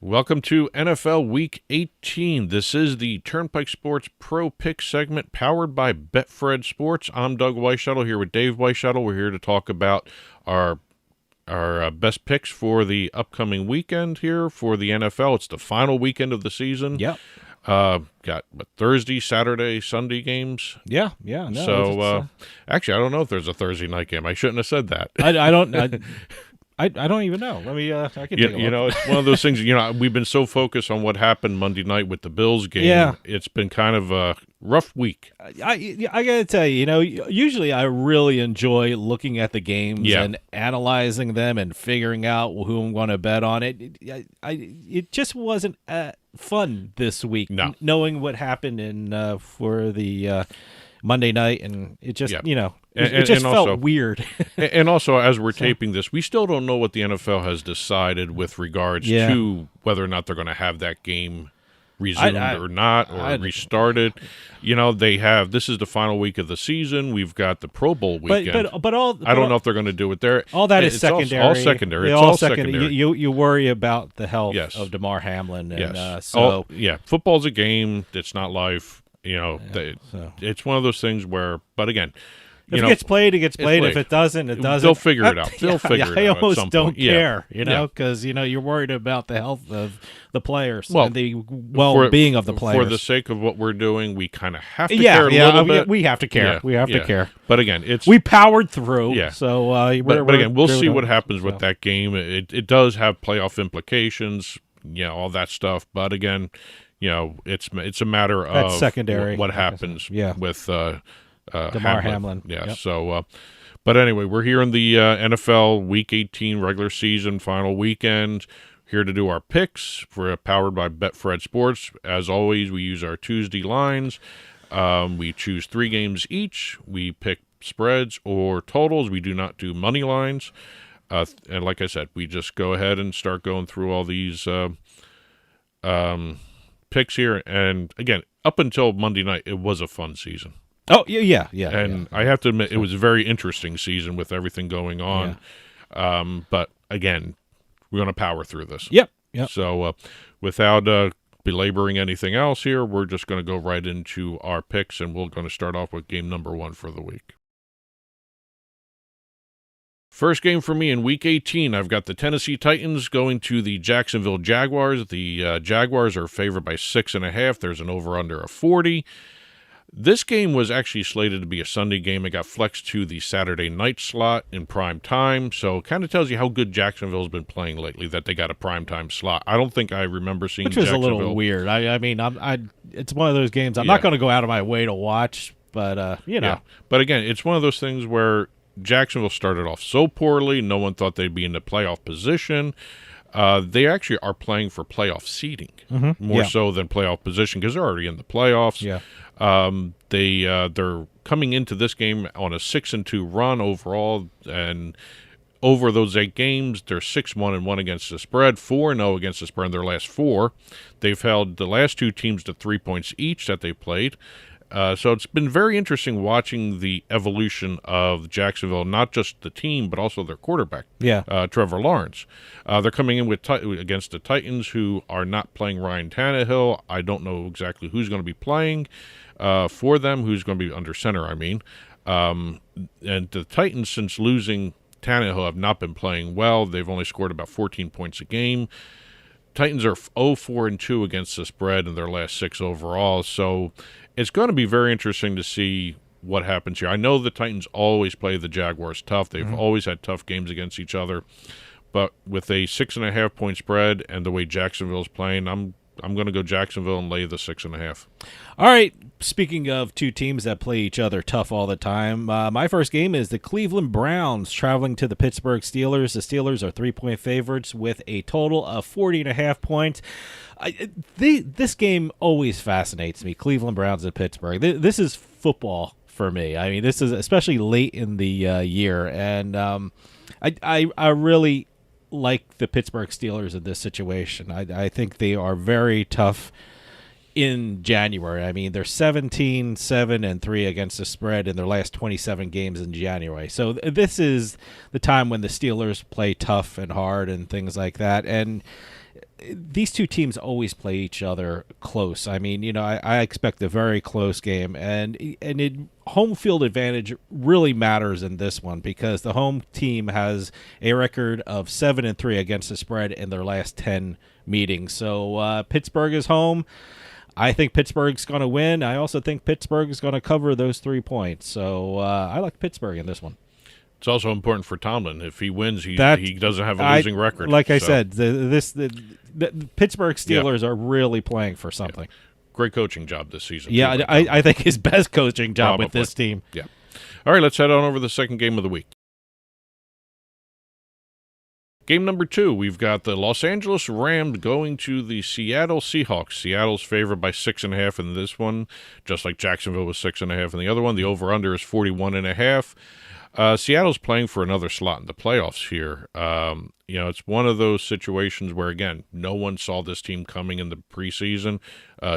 Welcome to NFL Week 18. This is the Turnpike Sports Pro Pick segment powered by BetfredSports. I'm Doug Weishuttle here with Dave Weishuttle. We're here to talk about our best picks for the upcoming weekend here for the NFL. It's the final weekend of the season. Yep. Got Thursday, Saturday, Sunday games. Yeah. No, So actually, I don't know if there's a Thursday night game. I shouldn't have said that. I don't even know. Let me. I can take a look. You know, it's one of those things. We've been so focused on what happened Monday night with the Bills game. Yeah. It's been kind of a rough week. I gotta tell you, usually I really enjoy looking at the games and analyzing them and figuring out who I'm going to bet on. It just wasn't fun this week. No. Knowing what happened for the Monday night, and it just it just felt weird. And also, as we're taping this, we still don't know what the NFL has decided with regards to whether or not they're going to have that game resumed or not, or restarted. This is the final week of the season. We've got the Pro Bowl weekend. But I don't know if they're going to do it there. All that is secondary. All secondary. It's all secondary. You worry about the health of DeMar Hamlin. And, football's a game. It's not life. It's one of those things where, but again, if it gets played, it gets played. If it doesn't, it doesn't. They'll figure it out. They'll figure it out. I almost at some don't point. care, because you're worried about the health of the players and the well-being of the players. For the sake of what we're doing, we kind of have to care a little bit. We have to care. We have to care. But again, we powered through. Yeah. So, but again, we'll see what happens with that game. It does have playoff implications. All that stuff. But again, it's a matter of secondary. What happens with DeMar Hamlin. Yeah. Yep. So, but anyway, we're here in the NFL Week 18 regular season final weekend. Here to do our picks powered by BetfredSports. As always, we use our Tuesday lines. We choose 3 games each. We pick spreads or totals. We do not do money lines. And like I said, we just go ahead and start going through all these picks here. And again, up until Monday night, it was a fun season. Oh, yeah. And I have to admit, it was a very interesting season with everything going on. Yeah. But again, we're going to power through this. Yep. So without belaboring anything else here, we're just going to go right into our picks, and we're going to start off with game number 1 for the week. First game for me in Week 18, I've got the Tennessee Titans going to the Jacksonville Jaguars. The Jaguars are favored by 6.5. There's an over-under of 40. This game was actually slated to be a Sunday game. It got flexed to the Saturday night slot in prime time, so it kind of tells you how good Jacksonville's been playing lately, that they got a prime time slot. I don't think I remember seeing Jacksonville. Which was a little weird. I mean, it's one of those games I'm not going to go out of my way to watch, but, Yeah. But again, it's one of those things where Jacksonville started off so poorly, no one thought they'd be in the playoff position. They actually are playing for playoff seeding more so than playoff position because they're already in the playoffs. Yeah. They're coming into this game on a 6-2 run overall, and over those 8 games, they're 6-1-1 against the spread, 4-0 against the spread in their last 4. They've held the last 2 teams to 3 points each that they played. So it's been very interesting watching the evolution of Jacksonville, not just the team, but also their quarterback, Trevor Lawrence. They're coming in against the Titans, who are not playing Ryan Tannehill. I don't know exactly who's going to be playing for them, who's going to be under center, I mean. And the Titans, since losing Tannehill, have not been playing well. They've only scored about 14 points a game. Titans are 0-4-2 against the spread in their last 6 overall, so it's going to be very interesting to see what happens here. I know the Titans always play the Jaguars tough. They've always had tough games against each other, but with a 6.5 point spread and the way Jacksonville's playing, I'm going to go Jacksonville and lay the 6.5. All right. Speaking of 2 teams that play each other tough all the time, my first game is the Cleveland Browns traveling to the Pittsburgh Steelers. The Steelers are 3-point favorites with a total of 40.5 points. This game always fascinates me, Cleveland Browns and Pittsburgh. This is football for me. I mean, this is especially late in the year, and I really like the Pittsburgh Steelers in this situation. I think they are very tough in January. I mean, they're 17-7-3 against the spread in their last 27 games in January. So this is the time when the Steelers play tough and hard and things like that. And these two teams always play each other close. I mean, I expect a very close game, and home field advantage really matters in this one because the home team has a record of 7-3 against the spread in their last 10 meetings. So Pittsburgh is home. I think Pittsburgh's going to win. I also think Pittsburgh is going to cover those 3 points. So I like Pittsburgh in this one. It's also important for Tomlin. If he wins, he doesn't have a losing record. Like I said, the Pittsburgh Steelers are really playing for something. Yeah. Great coaching job this season. Yeah, too, I think his best coaching job with this team. Yeah. All right, let's head on over to the second game of the week. Game number 2, we've got the Los Angeles Rams going to the Seattle Seahawks. Seattle's favored by 6.5 in this one, just like Jacksonville was 6.5 in the other one. The over-under is 41.5. Seattle's playing for another slot in the playoffs here. It's one of those situations where, again, no one saw this team coming in the preseason.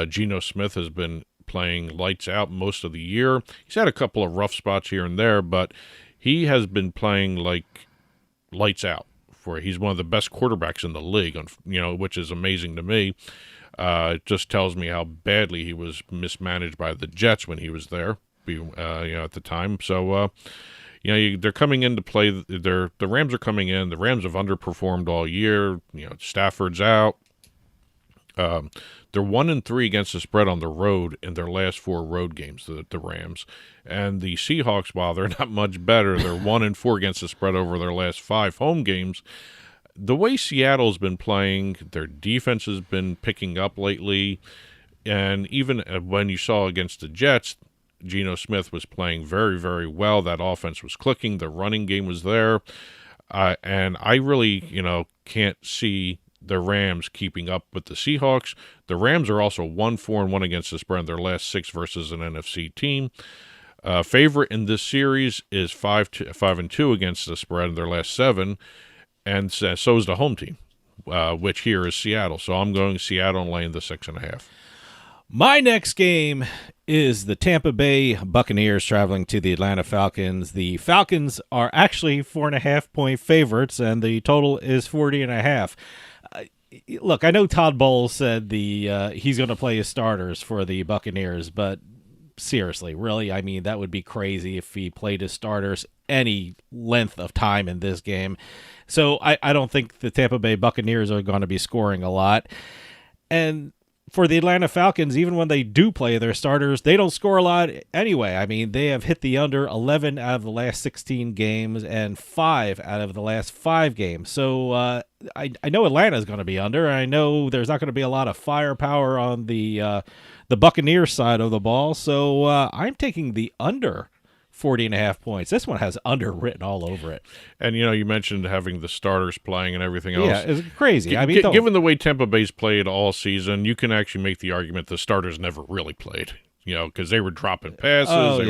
Geno Smith has been playing lights out most of the year. He's had a couple of rough spots here and there, but he has been playing like lights out. He's one of the best quarterbacks in the league, which is amazing to me. It just tells me how badly he was mismanaged by the Jets when he was there, at the time. So, they're coming in to play. The Rams are coming in. The Rams have underperformed all year. Stafford's out. They're 1-3 against the spread on the road in their last 4 road games. The Rams and the Seahawks, while they're not much better, they're 1-4 against the spread over their last 5 home games. The way Seattle's been playing, their defense has been picking up lately, and even when you saw against the Jets, Geno Smith was playing very, very well. That offense was clicking. The running game was there. And I really, can't see the Rams keeping up with the Seahawks. The Rams are also 1-4-1 against the spread in their last 6 versus an NFC team. Favorite in this series is 5-2 against the spread in their last 7. And so is the home team, which here is Seattle. So I'm going Seattle and laying the 6.5. My next game is the Tampa Bay Buccaneers traveling to the Atlanta Falcons. The Falcons are actually 4.5-point favorites, and the total is 40.5. Look, I know Todd Bowles said he's going to play his starters for the Buccaneers, but seriously, really, I mean, that would be crazy if he played his starters any length of time in this game. So I don't think the Tampa Bay Buccaneers are going to be scoring a lot. And for the Atlanta Falcons, even when they do play their starters, they don't score a lot anyway. I mean, they have hit the under 11 out of the last 16 games and 5 out of the last 5 games. So I know Atlanta is going to be under. I know there's not going to be a lot of firepower on the Buccaneers side of the ball. So I'm taking the under 40.5 points. This one has under written all over it. And, you mentioned having the starters playing and everything else. Yeah, it's crazy. I mean, given the way Tampa Bay's played all season, you can actually make the argument the starters never really played, because they were dropping passes.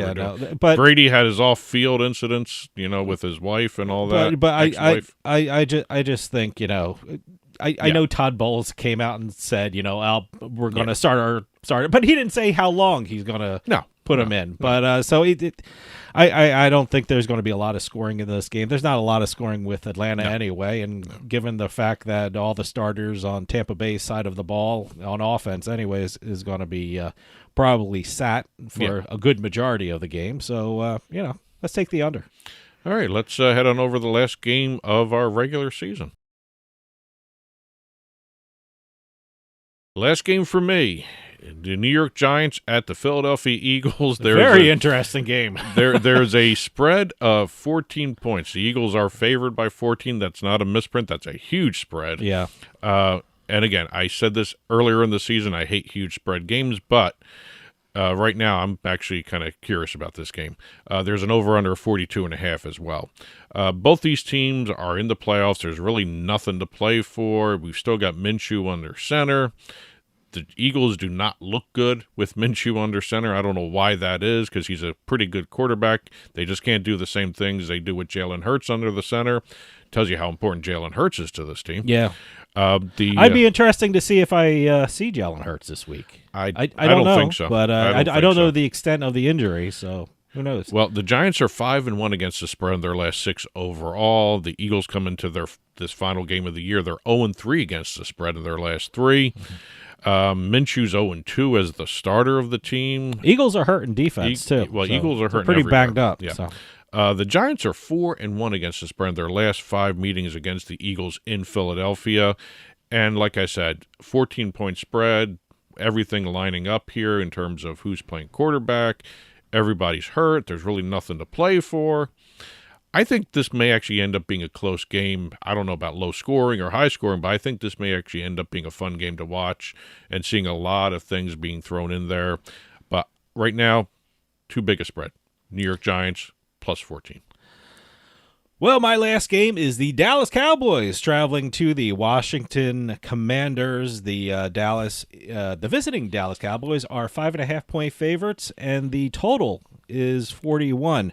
But Brady had his off-field incidents, with his wife and all that. But I just think, I know Todd Bowles came out and said, we're going to start our starter, but he didn't say how long he's going to put him in. But I don't think there's going to be a lot of scoring in this game. There's not a lot of scoring with Atlanta anyway, and given the fact that all the starters on Tampa Bay's side of the ball on offense anyways is going to be probably sat for a good majority of the game. So, let's take the under. All right, let's head on over the last game of our regular season. Last game for me, the New York Giants at the Philadelphia Eagles. Very interesting game. There's a spread of 14 points. The Eagles are favored by 14. That's not a misprint. That's a huge spread. Yeah. And again, I said this earlier in the season. I hate huge spread games, but right now I'm actually kind of curious about this game. There's an over-under of 42.5 as well. Both these teams are in the playoffs. There's really nothing to play for. We've still got Minshew under center. The Eagles do not look good with Minshew under center. I don't know why that is, because he's a pretty good quarterback. They just can't do the same things they do with Jalen Hurts under the center. Tells you how important Jalen Hurts is to this team. Yeah. I'd be interesting to see if I see Jalen Hurts this week. I don't know, think so. But I don't know the extent of the injury. So Who knows? Well, the Giants are 5-1 against the spread in their last 6 overall. The Eagles come into this final game of the year. They're 0-3 against the spread in their last 3. Minshew's 0-2 as the starter of the team. Eagles are hurting defense too. Well, so Eagles are hurting pretty everywhere. banged up. Yeah. So. The Giants are 4-1 against the spread in their last 5 meetings against the Eagles in Philadelphia. And like I said, 14-point spread, everything lining up here in terms of who's playing quarterback. Everybody's hurt. There's really nothing to play for. I think this may actually end up being a close game. I don't know about low scoring or high scoring, but I think this may actually end up being a fun game to watch and seeing a lot of things being thrown in there. But right now, too big a spread. New York Giants plus 14. Well, my last game is the Dallas Cowboys traveling to the Washington Commanders. The visiting Dallas Cowboys are 5.5-point favorites, and the total is 41.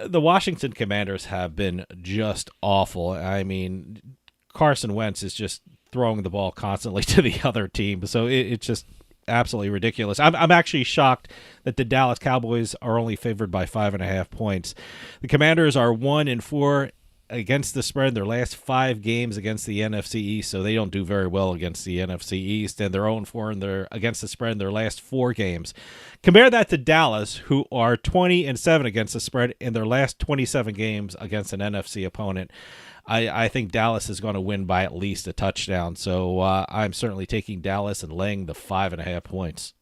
The Washington Commanders have been just awful. I mean, Carson Wentz is just throwing the ball constantly to the other team, so it's just absolutely ridiculous. I'm actually shocked that the Dallas Cowboys are only favored by 5.5 points. The Commanders are 1-4 against the spread in their last 5 games against the NFC East, so they don't do very well against the NFC East, and they're 0-4 against the spread in their last 4 games. Compare that to Dallas, who are 20-7 against the spread in their last 27 games against an NFC opponent. I think Dallas is going to win by at least a touchdown, so I'm certainly taking Dallas and laying the 5.5 points.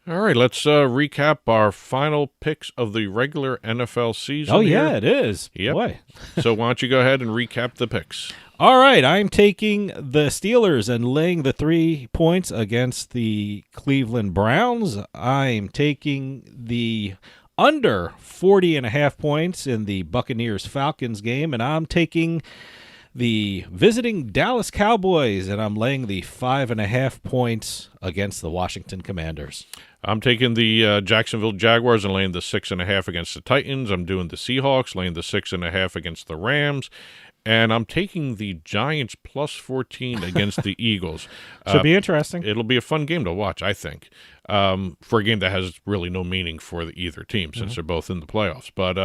All right, let's recap our final picks of the regular NFL season. Oh, here. yeah, it is. Yep. Boy. So why don't you go ahead and recap the picks? All right, I'm taking the Steelers and laying the 3 points against the Cleveland Browns. I'm taking the under 40.5 points in the Buccaneers-Falcons game, and I'm taking the visiting Dallas Cowboys, and I'm laying the 5.5 points against the Washington Commanders. I'm taking the Jacksonville Jaguars and laying the 6.5 against the Titans. I'm doing the Seahawks, laying the 6.5 against the Rams. And I'm taking the Giants plus 14 against the Eagles. Should be interesting. It'll be a fun game to watch, I think, for a game that has really no meaning for either team since they're both in the playoffs. But,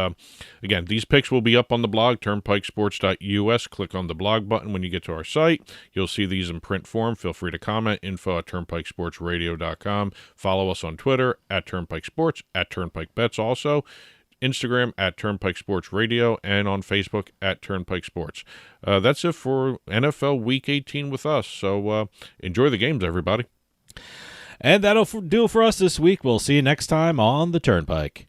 again, these picks will be up on the blog, turnpikesports.us. Click on the blog button when you get to our site. You'll see these in print form. Feel free to comment, info@turnpikesportsradio.com. Follow us on Twitter, @TurnpikeSports, @TurnpikeBets also. Instagram @Turnpike Sports Radio, and on Facebook @Turnpike Sports. That's it for NFL Week 18 with us. So enjoy the games, everybody. And that'll do it for us this week. We'll see you next time on the Turnpike.